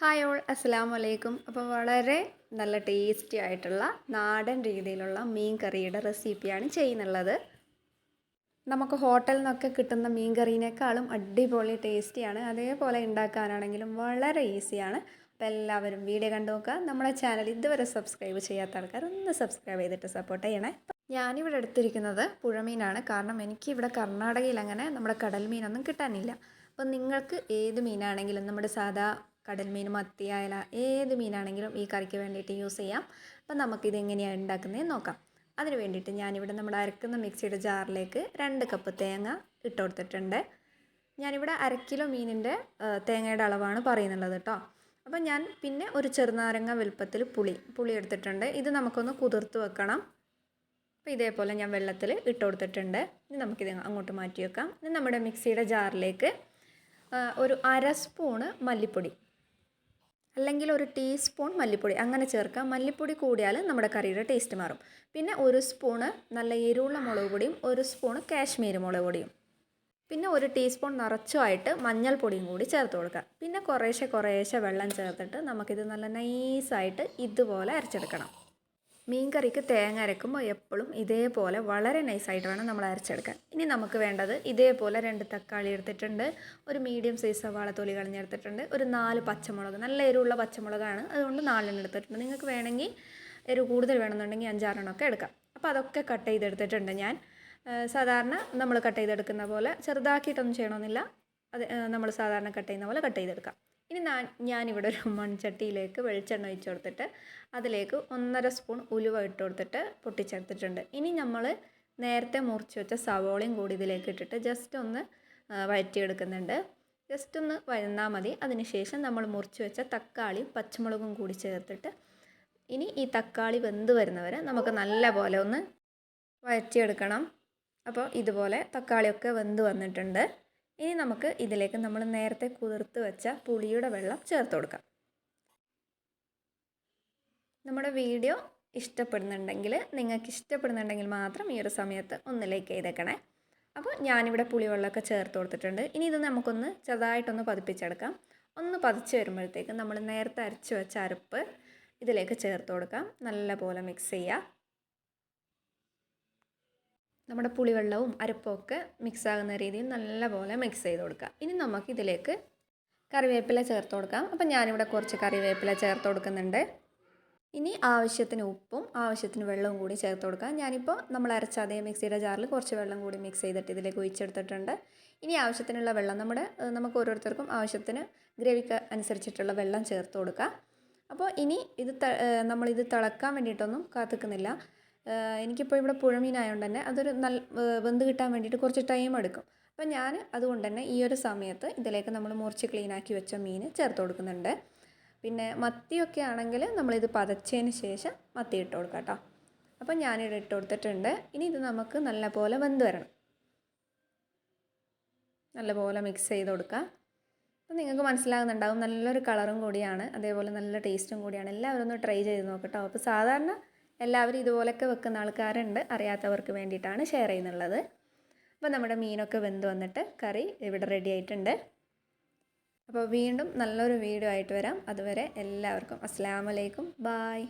Hi all അസ്സലാമു അലൈക്കും. അപ്പോൾ വളരെ നല്ല ടേസ്റ്റി ആയിട്ടുള്ള നാടൻ രീതിയിലുള്ള മീൻ കറിയുടെ റെസിപ്പിയാണ് ചെയ്യുന്നുള്ളത്. നമുക്ക് ഹോട്ടലിൽ നിന്നൊക്കെ കിട്ടുന്ന മീൻ കറീനേക്കാളും അടിപൊളി ടേസ്റ്റിയാണ്. അതേപോലെ ഉണ്ടാക്കാനാണെങ്കിലും വളരെ ഈസിയാണ്. അപ്പോൾ എല്ലാവരും വീഡിയോ കണ്ടു നോക്കുക. നമ്മുടെ ചാനൽ ഇതുവരെ സബ്സ്ക്രൈബ് ചെയ്യാത്ത ആൾക്കാർ ഒന്ന് സബ്സ്ക്രൈബ് ചെയ്തിട്ട് സപ്പോർട്ട് ചെയ്യണേ. ഞാനിവിടെ എടുത്തിരിക്കുന്നത് പുഴമീനാണ്. കാരണം എനിക്കിവിടെ കർണാടകയിൽ അങ്ങനെ നമ്മുടെ കടൽ മീനൊന്നും കിട്ടാനില്ല. അപ്പോൾ നിങ്ങൾക്ക് ഏത് മീനാണെങ്കിലും നമ്മുടെ സാധാ കടൽ മീൻ, മത്തി, അയല ഏത് മീനാണെങ്കിലും ഈ കറിക്ക് വേണ്ടിയിട്ട് യൂസ് ചെയ്യാം. അപ്പം നമുക്കിത് എങ്ങനെയാണ് ഉണ്ടാക്കുന്നതെന്ന് നോക്കാം. അതിന് വേണ്ടിയിട്ട് ഞാനിവിടെ നമ്മൾ അരക്കുന്ന മിക്സിയുടെ ജാറിലേക്ക് 2 കപ്പ് തേങ്ങ ഇട്ട് കൊടുത്തിട്ടുണ്ട്. ഞാനിവിടെ 1/2 കിലോ മീനിൻ്റെ തേങ്ങയുടെ അളവാണ് പറയുന്നുള്ളത് കേട്ടോ. അപ്പം ഞാൻ പിന്നെ ഒരു ചെറുനാരങ്ങ വലുപ്പത്തിൽ പുളി എടുത്തിട്ടുണ്ട്. ഇത് നമുക്കൊന്ന് കുതിർത്ത് വെക്കണം. അപ്പോൾ ഇതേപോലെ ഞാൻ വെള്ളത്തിൽ ഇട്ട് കൊടുത്തിട്ടുണ്ട്. ഇനി നമുക്കിത് അങ്ങോട്ട് മാറ്റി വെക്കാം. ഇനി നമ്മുടെ മിക്സിയുടെ ജാറിലേക്ക് ഒരു 1/2 സ്പൂണ് മല്ലിപ്പൊടി അല്ലെങ്കിൽ ഒരു ടീസ്പൂൺ മല്ലിപ്പൊടി അങ്ങനെ ചേർക്കാം. മല്ലിപ്പൊടി കൂടിയാൽ നമ്മുടെ കറിയുടെ ടേസ്റ്റ് മാറും. പിന്നെ 1 സ്പൂണ് നല്ല എരിവുള്ള മുളക് പൊടിയും 1 സ്പൂണ് കാശ്മീരി മുളക് പൊടിയും, പിന്നെ 1 ടീസ്പൂൺ നിറച്ചുമായിട്ട് മഞ്ഞൾപ്പൊടിയും കൂടി ചേർത്ത് കൊടുക്കുക. പിന്നെ കുറേശ്ശെ വെള്ളം ചേർത്തിട്ട് നമുക്കിത് നല്ല നൈസായിട്ട് ഇതുപോലെ അരച്ചെടുക്കണം. മീൻ കറിക്ക് തേങ്ങ അരക്കുമ്പോൾ എപ്പോഴും ഇതേപോലെ വളരെ നൈസായിട്ട് വേണം നമ്മൾ അരച്ചെടുക്കാൻ. ഇനി നമുക്ക് വേണ്ടത് ഇതേപോലെ 2 തക്കാളി എടുത്തിട്ടുണ്ട്, ഒരു മീഡിയം സൈസ് സവാള തൊലി കളഞ്ഞെടുത്തിട്ടുണ്ട്, ഒരു 4 പച്ചമുളക്, നല്ല എരിവുള്ള പച്ചമുളകാണ്, അതുകൊണ്ട് 4 എണ്ണം എടുത്തിട്ടുണ്ട്. നിങ്ങൾക്ക് വേണമെങ്കിൽ എരിവ് കൂടുതൽ വേണമെന്നുണ്ടെങ്കിൽ 5-6 എണ്ണമൊക്കെ എടുക്കാം. അപ്പോൾ അതൊക്കെ കട്ട് ചെയ്തെടുത്തിട്ടുണ്ട് ഞാൻ. സാധാരണ നമ്മൾ കട്ട് ചെയ്തെടുക്കുന്ന പോലെ ചെറുതാക്കിയിട്ടൊന്നും ചെയ്യണമെന്നില്ല. അത് നമ്മൾ സാധാരണ കട്ട് ചെയ്യുന്ന പോലെ കട്ട് ചെയ്തെടുക്കാം. ഇനി ഞാനിവിടെ ഒരു മൺചട്ടിയിലേക്ക് വെളിച്ചെണ്ണ ഒഴിച്ച് കൊടുത്തിട്ട് അതിലേക്ക് 1.5 സ്പൂൺ ഉലുവ ഇട്ട് കൊടുത്തിട്ട് പൊട്ടിച്ചെടുത്തിട്ടുണ്ട്. ഇനി നമ്മൾ നേരത്തെ മുറിച്ച് വെച്ച സവോളയും കൂടി ഇതിലേക്ക് ഇട്ടിട്ട് ജസ്റ്റ് ഒന്ന് വഴറ്റിയെടുക്കുന്നുണ്ട്. ജസ്റ്റ് ഒന്ന് വഴന്നാൽ മതി. അതിനുശേഷം നമ്മൾ മുറിച്ച് വെച്ച തക്കാളിയും പച്ചമുളകും കൂടി ചേർത്തിട്ട് ഇനി ഈ തക്കാളി വെന്ത് വരുന്നവരെ നമുക്ക് നല്ലപോലെ ഒന്ന് വഴറ്റിയെടുക്കണം. അപ്പോൾ ഇതുപോലെ തക്കാളിയൊക്കെ വെന്ത് വന്നിട്ടുണ്ട്. ഇനി നമുക്ക് ഇതിലേക്ക് നമ്മൾ നേരത്തെ കുതിർത്ത് വെച്ച പുളിയുടെ വെള്ളം ചേർത്ത് കൊടുക്കാം. നമ്മുടെ വീഡിയോ നിങ്ങൾക്ക് ഇഷ്ടപ്പെടുന്നുണ്ടെങ്കിൽ മാത്രം ഈ ഒരു സമയത്ത് ഒന്ന് ലൈക്ക് ചെയ്തേക്കണേ. അപ്പോൾ ഞാനിവിടെ പുളിവെള്ളമൊക്കെ ചേർത്ത് കൊടുത്തിട്ടുണ്ട്. ഇനി ഇത് നമുക്കൊന്ന് ചെറുതായിട്ടൊന്ന് പതിപ്പിച്ചെടുക്കാം. ഒന്ന് പതിച്ച് വരുമ്പോഴത്തേക്ക് നമ്മൾ നേരത്തെ അരച്ച് വെച്ച അരപ്പ് ഇതിലേക്ക് ചേർത്ത് കൊടുക്കാം. നല്ലപോലെ മിക്സ് ചെയ്യുക. നമ്മുടെ പുളിവെള്ളവും അരപ്പൊക്കെ മിക്സ് ആകുന്ന രീതിയിൽ നല്ലപോലെ മിക്സ് ചെയ്ത് കൊടുക്കുക. ഇനി നമുക്ക് ഇതിലേക്ക് കറിവേപ്പില ചേർത്ത് കൊടുക്കാം. അപ്പം ഞാനിവിടെ കുറച്ച് കറിവേപ്പില ചേർത്ത് കൊടുക്കുന്നുണ്ട്. ഇനി ആവശ്യത്തിന് ഉപ്പും ആവശ്യത്തിന് വെള്ളവും കൂടി ചേർത്ത് കൊടുക്കാം. ഞാനിപ്പോൾ നമ്മൾ അരച്ച അതേ മിക്സിയുടെ ജാറിൽ കുറച്ച് വെള്ളം കൂടി മിക്സ് ചെയ്തിട്ട് ഇതിലേക്ക് ഒഴിച്ചെടുത്തിട്ടുണ്ട്. ഇനി ആവശ്യത്തിനുള്ള വെള്ളം നമുക്ക് ഓരോരുത്തർക്കും ആവശ്യത്തിന് ഗ്രേവിക്ക് അനുസരിച്ചിട്ടുള്ള വെള്ളം ചേർത്ത് കൊടുക്കുക. അപ്പോൾ ഇനി നമ്മളിത് തിളക്കാൻ വേണ്ടിയിട്ടൊന്നും കാത്തിക്കുന്നില്ല. എനിക്കിപ്പോൾ ഇവിടെ പുഴമീനായതുകൊണ്ട് തന്നെ അതൊരു വെന്ത് കിട്ടാൻ വേണ്ടിയിട്ട് കുറച്ച് ടൈം എടുക്കും. അപ്പോൾ ഞാൻ അതുകൊണ്ട് തന്നെ ഈ ഒരു സമയത്ത് ഇതിലേക്ക് നമ്മൾ മുറിച്ച് ക്ലീനാക്കി വെച്ച മീൻ ചേർത്ത് കൊടുക്കുന്നുണ്ട്. പിന്നെ മത്തിയൊക്കെ ആണെങ്കിൽ നമ്മളിത് പതച്ചതിന് ശേഷം മത്തി ഇട്ട് കൊടുക്കാം കേട്ടോ. അപ്പോൾ ഞാനിവിടെ ഇട്ട് കൊടുത്തിട്ടുണ്ട്. ഇനി ഇത് നമുക്ക് നല്ലപോലെ വെന്ത് വരണം. നല്ലപോലെ മിക്സ് ചെയ്ത് കൊടുക്കുക. അപ്പോൾ നിങ്ങൾക്ക് മനസ്സിലാകുന്നുണ്ടാകും നല്ലൊരു കളറും കൂടിയാണ്, അതേപോലെ നല്ല ടേസ്റ്റും കൂടിയാണ്. എല്ലാവരും ഒന്ന് ട്രൈ ചെയ്ത് നോക്കട്ടോ. അപ്പോൾ സാധാരണ എല്ലാവരും ഇതുപോലെയൊക്കെ വെക്കുന്ന ആൾക്കാരുണ്ട്, അറിയാത്തവർക്ക് വേണ്ടിയിട്ടാണ് ഷെയർ ചെയ്യുന്നുള്ളത്. അപ്പോൾ നമ്മുടെ മീനൊക്കെ വെന്ത് വന്നിട്ട് കറി ഇവിടെ റെഡി ആയിട്ടുണ്ട്. അപ്പോൾ വീണ്ടും നല്ലൊരു വീഡിയോ ആയിട്ട് വരാം. അതുവരെ എല്ലാവർക്കും അസ്സലാമു അലൈക്കും, ബായ്.